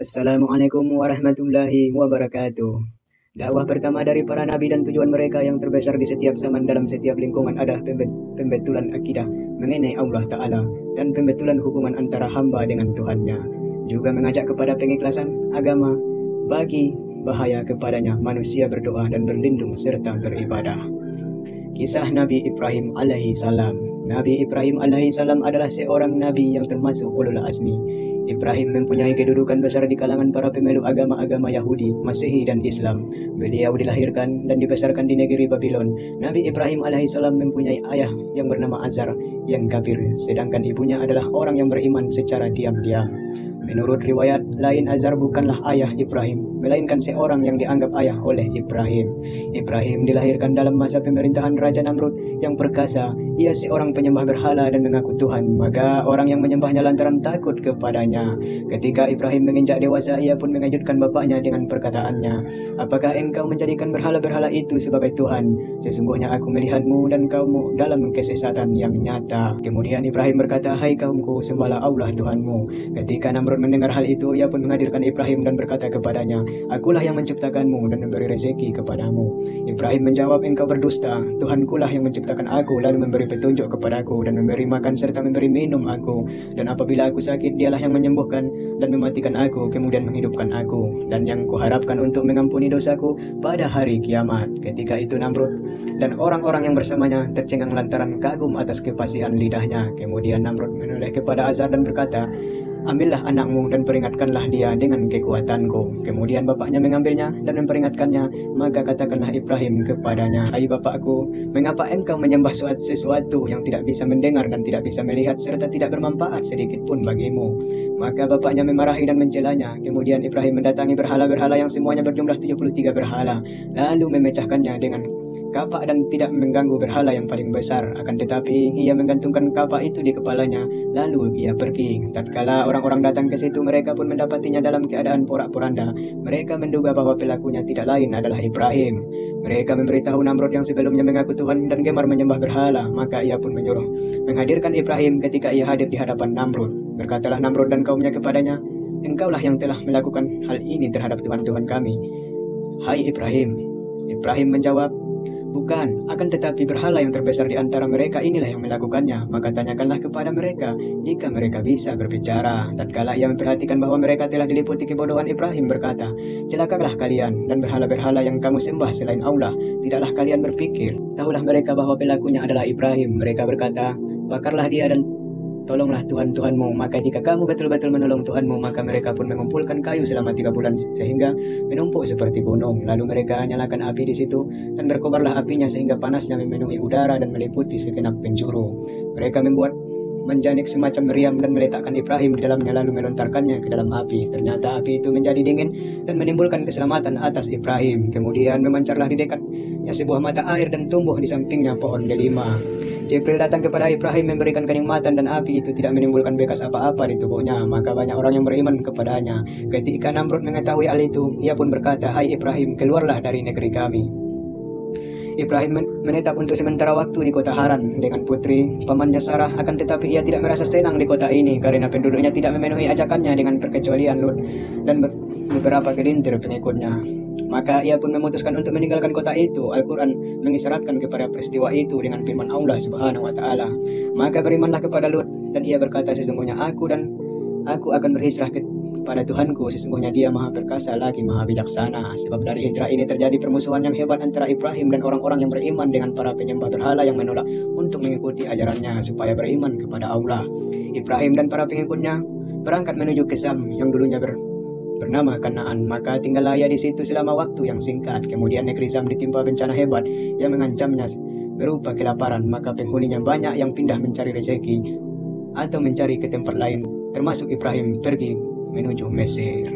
Assalamualaikum warahmatullahi wabarakatuh. Dakwah pertama dari para nabi dan tujuan mereka yang terbesar di setiap zaman dalam setiap lingkungan adalah pembetulan akidah mengenai Allah Ta'ala dan pembetulan hubungan antara hamba dengan Tuhannya. Juga mengajak kepada pengikhlasan agama bagi bahaya kepadanya manusia berdoa dan berlindung serta beribadah. Kisah Nabi Ibrahim alaihi salam. Nabi Ibrahim alaihi salam adalah seorang nabi yang termasuk ulul azmi. Ibrahim mempunyai kedudukan besar di kalangan para pemeluk agama-agama Yahudi, Masehi, dan Islam. Beliau dilahirkan dan dibesarkan di negeri Babylon. Nabi Ibrahim alaihissalam mempunyai ayah yang bernama Azar yang kafir, sedangkan ibunya adalah orang yang beriman secara diam-diam. Menurut riwayat lain, Azar bukanlah ayah Ibrahim, melainkan seorang yang dianggap ayah oleh Ibrahim. Ibrahim dilahirkan dalam masa pemerintahan Raja Namrud yang perkasa. Ia seorang penyembah berhala dan mengaku Tuhan, maka orang yang menyembahnya lantaran takut kepadanya. Ketika Ibrahim menginjak dewasa, ia pun mengejutkan bapaknya dengan perkataannya, "Apakah engkau menjadikan berhala-berhala itu sebagai Tuhan? Sesungguhnya aku melihatmu dan kaummu dalam kesesatan yang nyata." Kemudian Ibrahim berkata, "Hai kaumku, sembahlah Allah Tuhanmu." Ketika Namrud mendengar hal itu, ia pun menghadirkan Ibrahim dan berkata kepadanya, "Akulah yang menciptakanmu dan memberi rezeki kepadamu." Ibrahim menjawab, "Engkau berdusta. Tuhankulah yang menciptakan aku, lalu memberi petunjuk kepadaku dan memberi makan serta memberi minum aku. Dan apabila aku sakit, dialah yang menyembuhkan dan mematikan aku, kemudian menghidupkan aku. Dan yang kuharapkan untuk mengampuni dosaku pada hari kiamat." Ketika itu Namrud dan orang-orang yang bersamanya tercengang lantaran kagum atas kefasihan lidahnya. Kemudian Namrud menoleh kepada Azar dan berkata, "Ambillah anakmu dan peringatkanlah dia dengan kekuatanku." Kemudian bapaknya mengambilnya dan memperingatkannya. Maka katakanlah Ibrahim kepadanya, "Hai bapakku, mengapa engkau menyembah sesuatu yang tidak bisa mendengar dan tidak bisa melihat serta tidak bermanfaat sedikit pun bagimu?" Maka bapaknya memarahi dan mencelanya. Kemudian Ibrahim mendatangi berhala-berhala yang semuanya berjumlah 73 berhala, lalu memecahkannya dengan kapak dan tidak mengganggu berhala yang paling besar. Akan tetapi ia menggantungkan kapak itu di kepalanya, lalu ia pergi. Tatkala orang-orang datang ke situ, mereka pun mendapatinya dalam keadaan porak-poranda. Mereka menduga bahwa pelakunya tidak lain adalah Ibrahim. Mereka memberitahu Namrud yang sebelumnya mengaku Tuhan dan gemar menyembah berhala. Maka ia pun menyuruh menghadirkan Ibrahim. Ketika ia hadir di hadapan Namrud, berkatalah Namrud dan kaumnya kepadanya, "Engkaulah yang telah melakukan hal ini terhadap Tuhan-Tuhan kami, hai Ibrahim." Ibrahim menjawab, "Bukan, akan tetapi berhala yang terbesar di antara mereka inilah yang melakukannya. Maka tanyakanlah kepada mereka jika mereka bisa berbicara." Tatkala ia memperhatikan bahwa mereka telah diliputi kebodohan, Ibrahim berkata, "Celakalah kalian dan berhala-berhala yang kamu sembah selain Allah. Tidaklah kalian berpikir, tahulah mereka bahwa pelakunya adalah Ibrahim." Mereka berkata, "Bakarlah dia dan tolonglah Tuhan-Tuhanmu." Maka jika kamu betul-betul menolong Tuhanmu, maka mereka pun mengumpulkan kayu selama 3 bulan sehingga menumpuk seperti gunung. Lalu mereka nyalakan api di situ dan berkobarlah apinya sehingga panasnya memenuhi udara dan meliputi segenap penjuru. Mereka membuat menjanik semacam meriam dan meletakkan Ibrahim di dalamnya lalu melontarkannya ke dalam api. Ternyata api itu menjadi dingin dan menimbulkan keselamatan atas Ibrahim. Kemudian memancarlah di dekatnya sebuah mata air dan tumbuh di sampingnya pohon delima. Jibril datang kepada Ibrahim memberikan kenikmatan dan api itu tidak menimbulkan bekas apa-apa di tubuhnya. Maka banyak orang yang beriman kepadanya. Ketika Namrud mengetahui hal itu, ia pun berkata, "Hai Ibrahim, keluarlah dari negeri kami." Ibrahim menetap untuk sementara waktu di kota Haran dengan putri pamannya Sarah. Akan tetapi ia tidak merasa senang di kota ini karena penduduknya tidak memenuhi ajakannya dengan perkecualian Lut dan beberapa gelintir pengikutnya. Maka ia pun memutuskan untuk meninggalkan kota itu. Al-Quran mengisyaratkan kepada peristiwa itu dengan firman Allah Subhanahu wa Ta'ala, "Maka berimanlah kepada Lut dan ia berkata, sesungguhnya aku akan berhijrah pada Tuhanku, sesungguhnya dia maha perkasa lagi maha bijaksana." Sebab dari hijrah ini terjadi permusuhan yang hebat antara Ibrahim dan orang-orang yang beriman dengan para penyembah berhala yang menolak untuk mengikuti ajarannya supaya beriman kepada Allah. Ibrahim dan para pengikutnya berangkat menuju ke Sam yang dulunya bernama Kanaan. Maka tinggallah ia di situ selama waktu yang singkat. Kemudian negeri Sam ditimpa bencana hebat yang mengancamnya berupa kelaparan. Maka penghuninya banyak yang pindah mencari rezeki atau mencari ke tempat lain, termasuk Ibrahim pergi menuju Mesir.